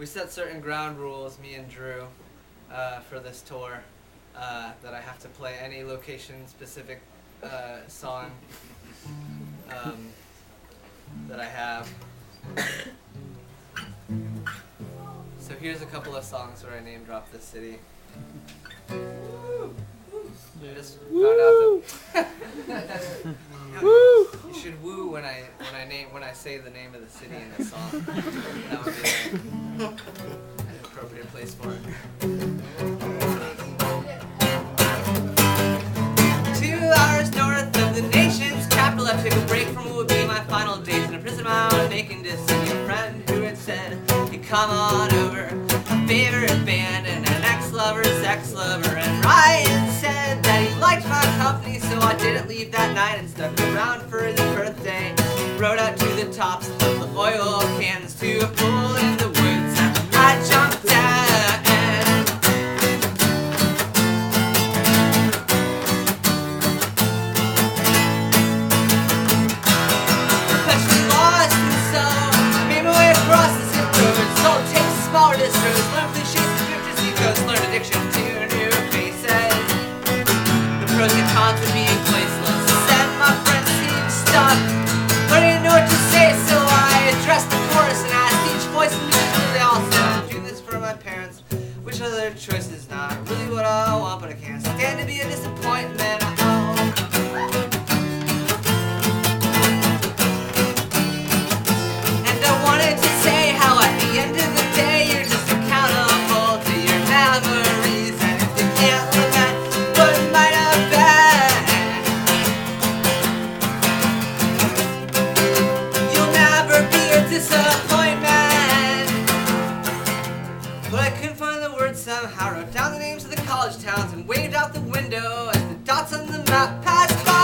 set certain ground rules, me and Drew, for this tour, that I have to play any location-specific song that I have. So here's a couple of songs where I name drop this city. I just found out that you should woo when I say the name of the city in the song. That would be an appropriate place for it. 2 hours north of the nation's capital, I took a break from what would be my final days in a prison of my own, making to see a friend who had said he'd come on over. My favorite band and an ex-lover's ex-lover, and Ryan said that he liked my company, so I didn't leave that night and stuck around for his birthday. Rode out to the tops of the oil cans to a pool in the woods, and I jumped in. Especially lost and so made my way across the zip road, sold tapes of smaller distros, learned cliches and drifters, seacoast, learned addiction to new faces. The pros and cons of being placeless, said my friends seemed stuck, but I didn't know what to say, so I addressed the chorus and asked each voice individually. They all said, I'm doing this for my parents, which other choice is not really what I want, but I can't stand to be a disappointment. And I wanted to say how at the end of the day you're just accountable to your memories, and if you can't lament what might have been, you'll never be a disappointment. But I couldn't find the words somehow, wrote down the names of the college towns and waved out the window as the dots on the map passed by.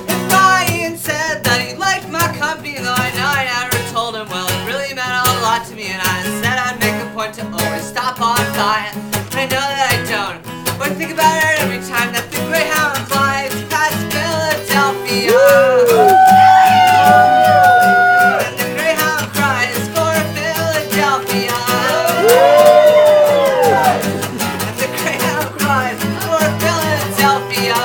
And Ryan said that he liked my company, though I know I never told him. Well, it really meant a lot to me, and I said I'd make a point to always stop on by. And I know that I don't, but I think about it every time that the Greyhound flies past Philadelphia. And the Greyhound cries for Philadelphia. And the Greyhound cries for Philadelphia.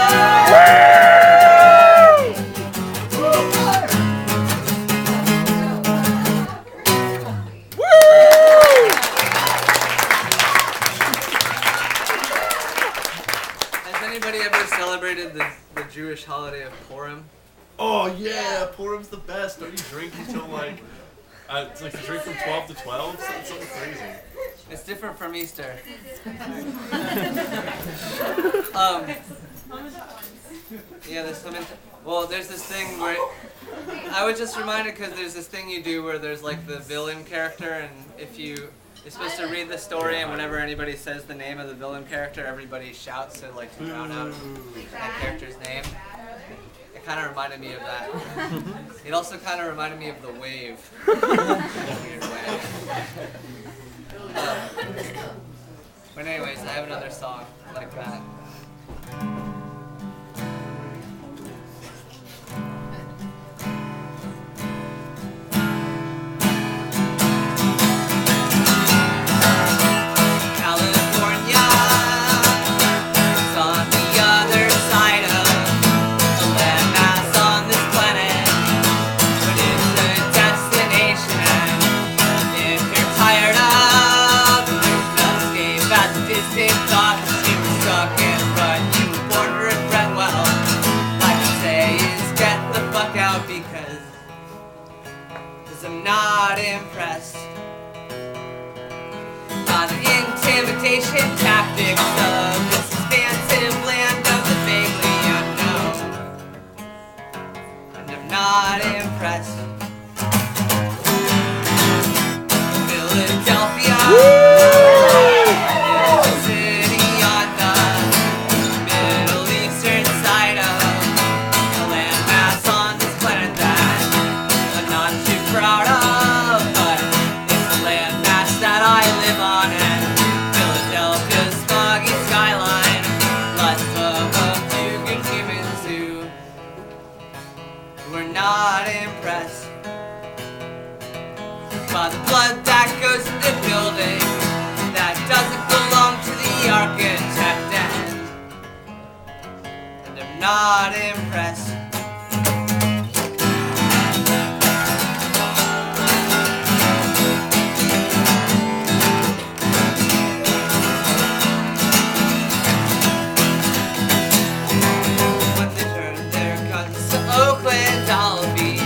Has anybody ever celebrated the Jewish holiday of Purim? Oh yeah, Purim's the best. Don't you drink until like, it's like you drink from 12 to 12? It's something crazy. It's different from Easter. Yeah, there's some. Well, there's this thing where I was just reminded because there's this thing you do where there's like the villain character, and if you're supposed to read the story, and whenever anybody says the name of the villain character, everybody shouts to like to drown out that character's name. It kind of reminded me of that. It also kind of reminded me of the wave in a weird way. But anyways, I have another song like that. California is on the other side of the landmass on this planet, but it's the destination. If you're tired of the escape at the distant thoughts, you were stuck in front, you were born to regret. Well, I can say is get the fuck out because I'm not impressed by the intimidation tactics of this expansive land of the vaguely unknown. And I'm not impressed. Philadelphia is a city on the Middle Eastern side of the landmass on this planet that I'm not too proud of, but it's a landmass that I live on, and Philadelphia's foggy skyline, less of a few good humans they're not impressed by the blood that goes in the building that doesn't belong to the architect, and they're not impressed. When they turn their guns to Oakland, I'll be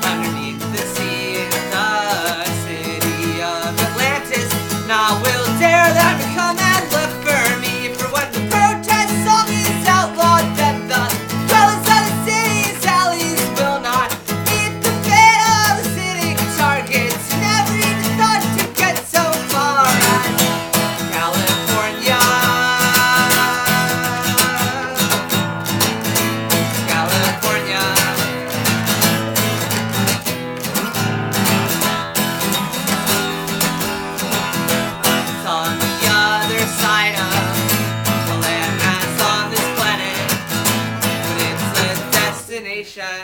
underneath the sea in the city of Atlantis. And I will dare them to come and look for me. For when the protest song is outlawed, then the dwellers of the city's alleys will not eat the fate of the city targets. Who never even thought to get so far as California. California. It's on the other side of the landmass on this planet, but it's a destination.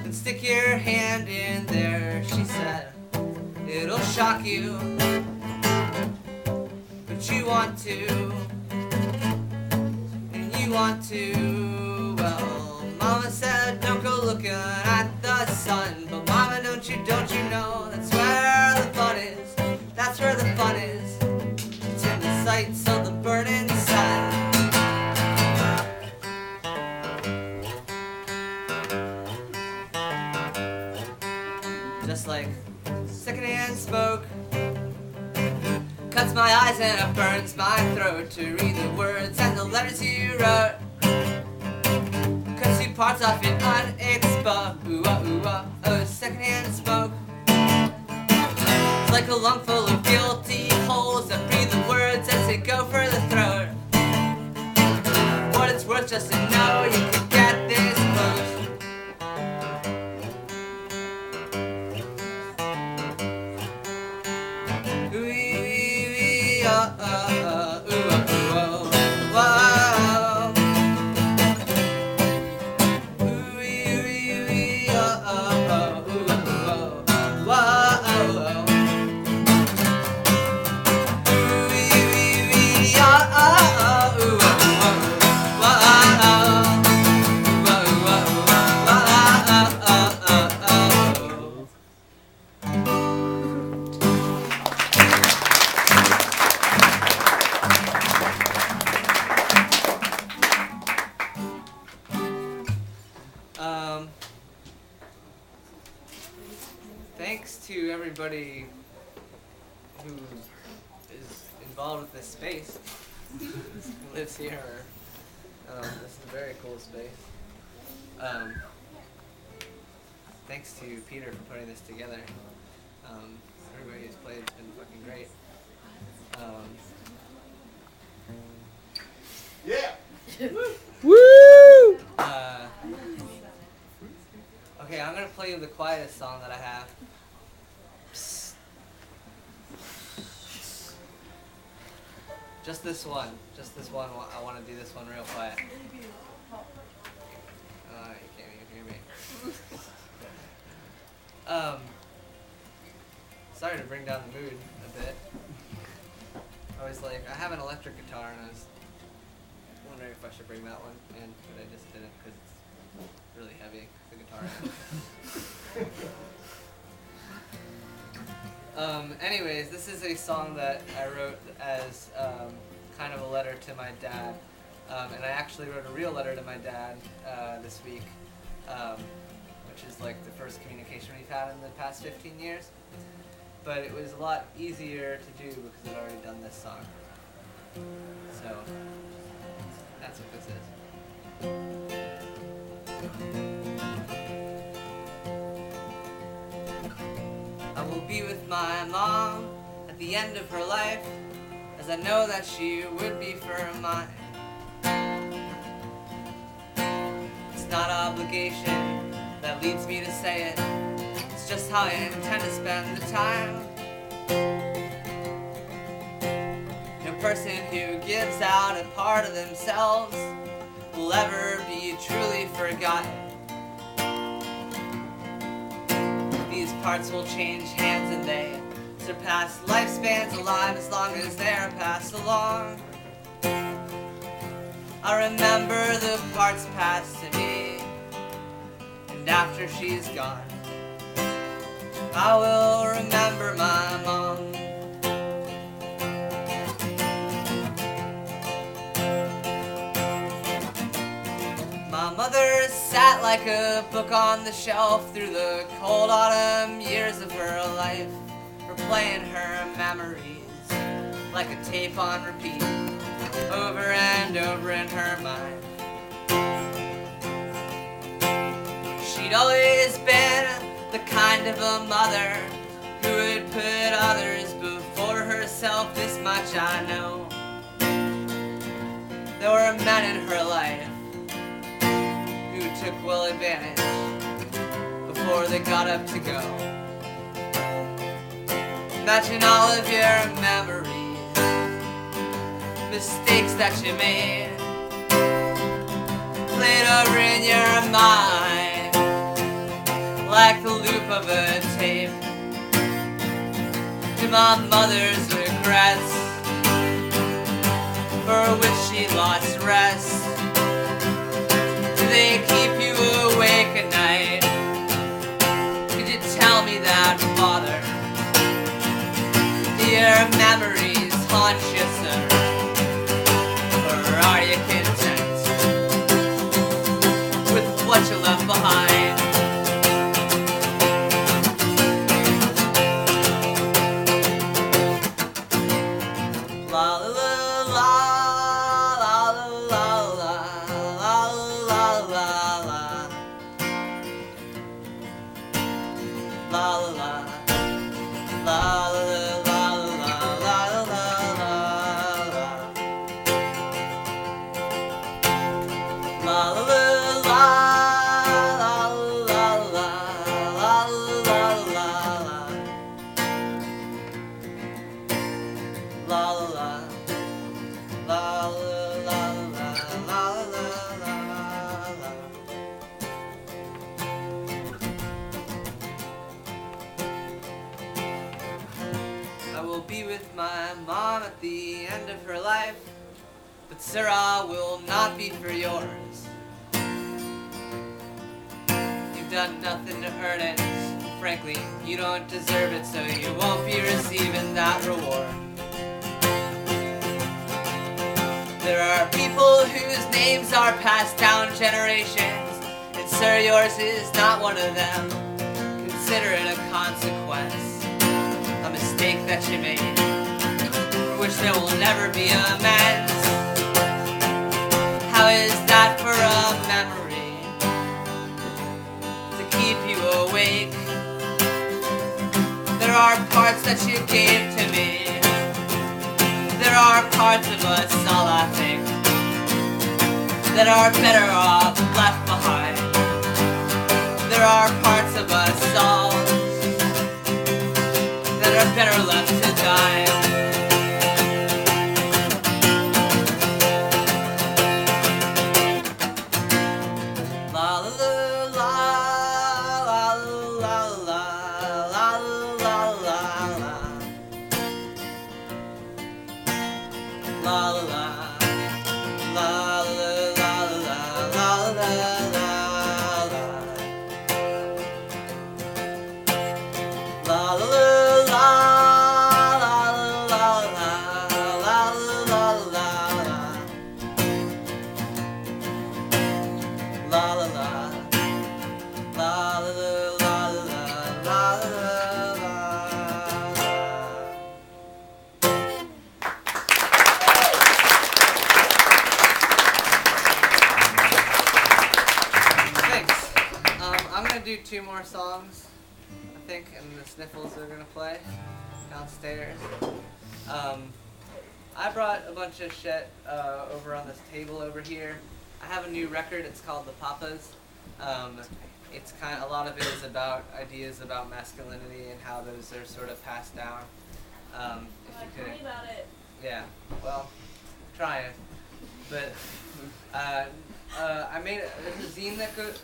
And stick your hand in there, she said. It'll shock you, but you want to, and you want to. Well, Mama said don't go looking at the sun, but Mama, don't you know that's where the fun is? That's where the fun is. It's in the sights of the burning sun. Just like secondhand smoke cuts my eyes and it burns my throat to read the words and the letters you wrote. Cuts you parts off it unexposed. Ooh, oh, secondhand smoke. It's like a lung full of guilty holes that breathe the words as they go for the throat. What it's worth just to know you can get this close. Thanks to everybody who is involved with this space, who lives here. This is a very cool space. Thanks to Peter for putting this together. Everybody who's played has been fucking great. Woo! Okay, I'm gonna play you the quietest song that I have. Psst. Just this one. I want to do this one real quiet. You can't even hear me. Sorry to bring down the mood a bit. I was like, I have an electric guitar and I was wondering if I should bring that one in, but I just didn't because it's really heavy, the guitar. Anyways, this is a song that I wrote as kind of a letter to my dad. And I actually wrote a real letter to my dad this week, which is like the first communication we've had in the past 15 years. But it was a lot easier to do because I'd already done this song. So that's what this is. I will be with my mom at the end of her life, as I know that she would be for mine. It's not obligation that leads me to say it, it's just how I intend to spend the time. No person who gives out a part of themselves will ever be truly forgotten. These parts will change hands and they surpass lifespans alive as long as they're passed along. I remember the parts passed to me, and after she's gone, I will remember my mom. My mother sat like a book on the shelf through the cold autumn years of her life, replaying her memories like a tape on repeat, over and over in her mind. She'd always been the kind of a mother who would put others before herself, this much I know. There were men in her life who took well advantage before they got up to go. Imagine all of your memories, mistakes that you made, played over in your mind like the loop of a tape. To my mother's regrets, for which she lost rest, do they keep you awake at night? Could you tell me that, Father? Do your memories haunt you, sir? Or are you content with what you left behind? La la la la la la la la la la la la la. La la la la la la la. La la la la la la la la la. La la la la la la la. I will be with my mom at the end of her life, but Sarah will not be for yours. You've done nothing to earn it. Frankly, you don't deserve it, so you won't be receiving that reward. There are people whose names are passed down generations, and sir, yours is not one of them. Consider it a consequence, a mistake that you made, for which there will never be amends. How is that for a memory to keep you awake? There are parts that you gave to me. There are parts of us, all I think, that are better off left behind. There are parts of us all that are better left to die. La la la la la la la la la la. La la la la la la la la la. La la la la la la la la la. 2 more songs, I think, and the Sniffles are gonna play downstairs. I brought a bunch of shit over on this table over here. I have a new record. It's called The Papas. It's a lot of it is about ideas about masculinity and how those are sort of passed down. If you could, tell me about it. yeah. Well, trying. But I made there's a zine that goes.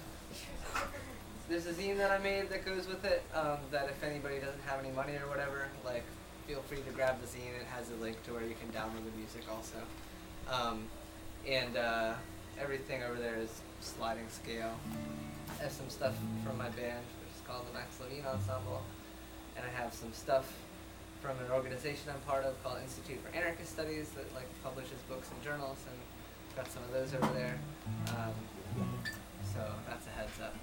There's a zine that I made that goes with it. That if anybody doesn't have any money or whatever, like, feel free to grab the zine. It has a link to where you can download the music also. And everything over there is sliding scale. I have some stuff from my band, which is called the Max Levine Ensemble. And I have some stuff from an organization I'm part of called Institute for Anarchist Studies that publishes books and journals, and got some of those over there. So that's a heads up.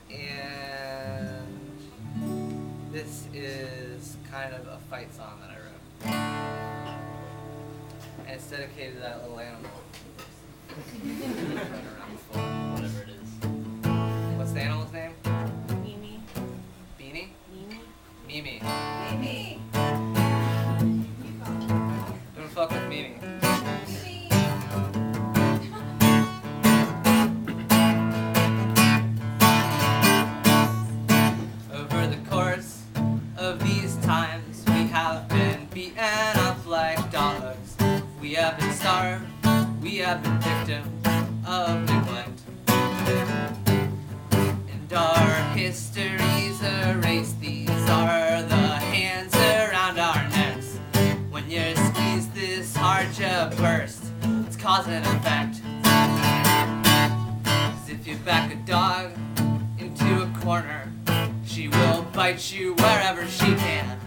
And this is kind of a fight song that I wrote. And it's dedicated to that little animal. Running around the floor, whatever it is. What's the animal's name? Mimi. Beanie? Mimi. Mimi. Mimi. Don't fuck with Mimi. Over the course of these times, we have been beaten up like dogs. We have been starved. We have been victims of neglect. And our history's erased. These are the hands around our necks. When you squeeze this hard, you burst. It's cause and effect. 'Cause if you back a dog into a corner, she will bite you wherever she can.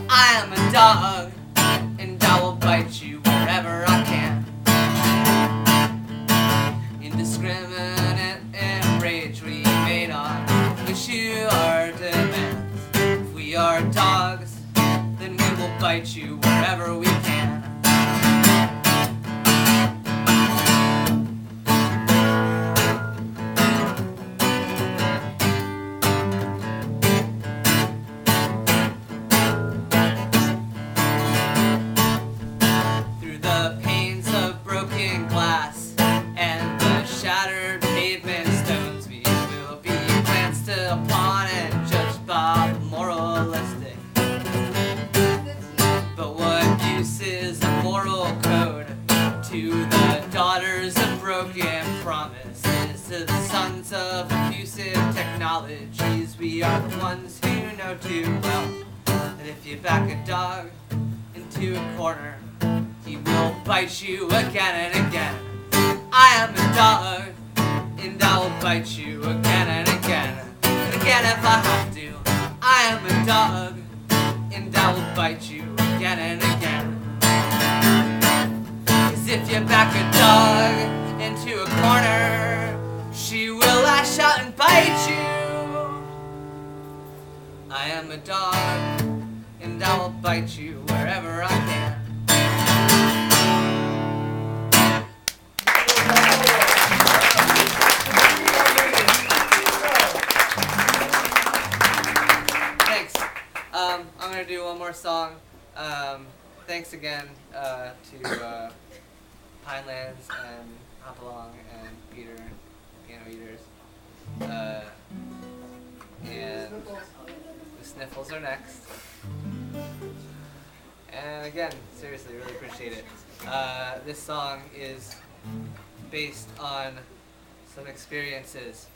I am a dog, and I will bite you wherever I can. Indiscriminate enrage we made on issue our demands. If we are dogs, then we will bite you wherever we can. Through the panes of broken glass and the shattered pavement stones, we will be glanced upon and judged by the moralistic. But what use is a moral code to the daughters of broken promises, to the sons of abusive technologies? We are the ones who know too well that if you back a dog into a corner, he will bite you again and again. I am a dog, and I will bite you again and again. And again if I have to. I am a dog, and I will bite you again and again. 'Cause if you back a dog into a corner, she will lash out and bite you. I am a dog, and I will bite you wherever I can. Thanks. I'm gonna do one more song. Thanks again to Pinelands and Hopalong and Peter, Piano Eaters. And the Sniffles are next. And again, seriously, really appreciate it. This song is based on some experiences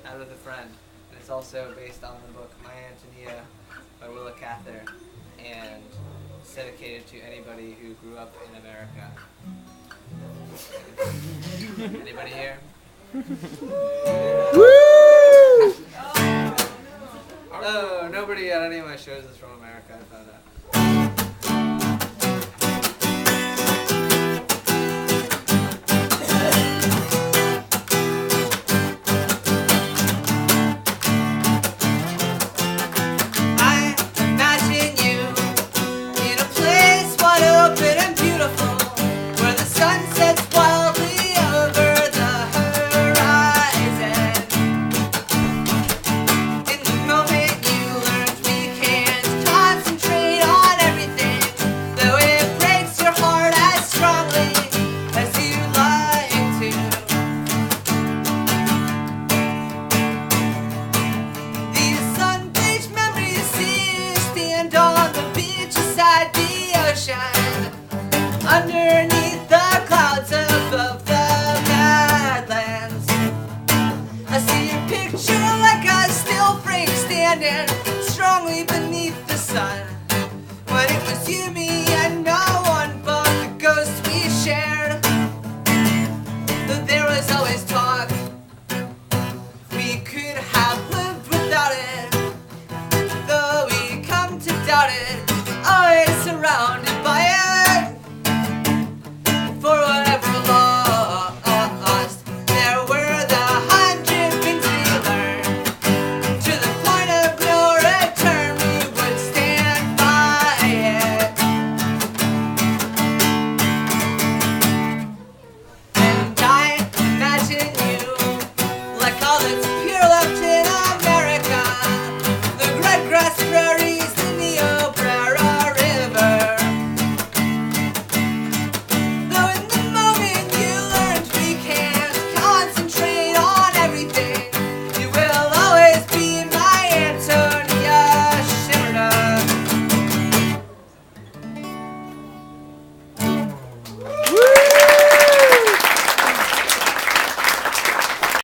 out with a friend. And it's also based on the book My Antonia by Willa Cather, and it's dedicated to anybody who grew up in America. Anybody here? Oh, nobody at any of my shows is from America, I found out. I imagine you in a place wide open and beautiful, where the sun sets wildly over the horizon. underneath the clouds above the Badlands. I see your picture like a still frame standing strongly beneath the sun. When it was you, me,